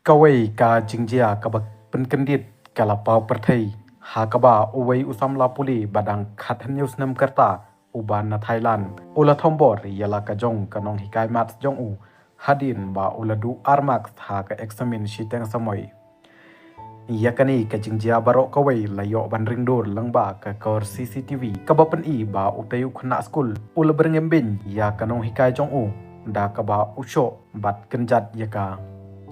Kawai ka jingjia ka penkendit kala pau perthei ha kaba uwei usam la puli badang khathan news nam karta uban na Thailand ula thombor yala ka jong kanong hikai mat jong u hadin ba uladu armak ha ka examine shiteng samoi yakani ka jingjia barok kawai layo ban ringdor langba ka kor CCTV kaba pen I ba utayu khna school ula berngembin ya kanong hikai jong u da kaba usho bat kenjat yaka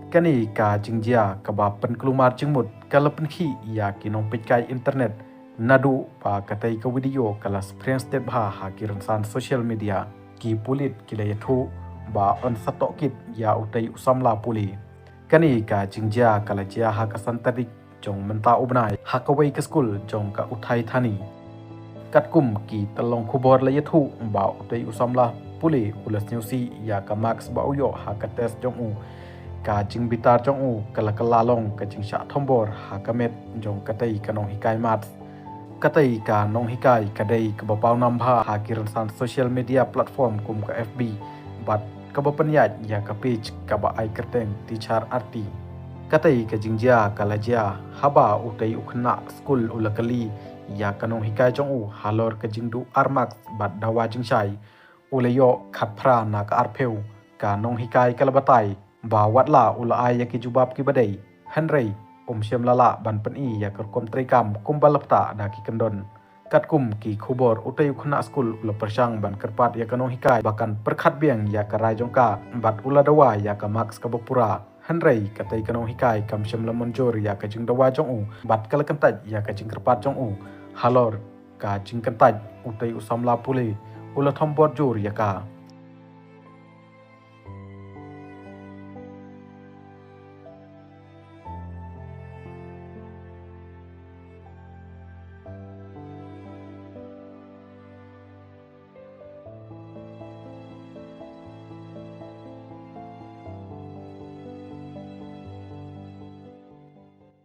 kani ka jingjia kaba penkelumar jengmut kala penki ya kinong pekai internet nadu pa katai ka video kala spring step ha kiransan social media ki pulit kila yathu ba on satok kit ya utai usamla puli kani ka jingjia kala jia ha ka santarik jong menta ubnai ha ka wei ka school jong ka uthai thani katkum ki talong khubor la yathu ba utai usamla puli ulas nyusi ya ka max ba uyo ha ka test jong u ka jing bitar jong u kala kala long ka jing sha thombor ha kamet jong katai kanong hikai mat katai ka nong hikai kadai ka bapau nambha ha kiransan social media platform kum ka FB bat ka bapanyat ya ka page ka ba ai kerteng teacher arti katai ka jingjia kala jia haba utai ukhna school ulakali ya kanong hikai jong u halor ka jingdu armak bat dawa jingshai ulayo khatphra na ka arpheu ka nong hikai kala batai ba watla ula ai yaki jubab ki badai hanrei siam lala ban pen I ya kerkom trikam kumbalapta da ki kendon katkum ki khubor utai khna school ula persang ban kerpat ya kanong hikai bakan perkhat biang ya karai jongka bat ula dawa ya ka max ka bapura hanrei katai kanong hikai kam siam lamon jor ya ka jing dawa jong u bat kala kentaj ya ka jing kerpat jong u halor ka jing kentaj utai usamla pule ula thombor jor ya ka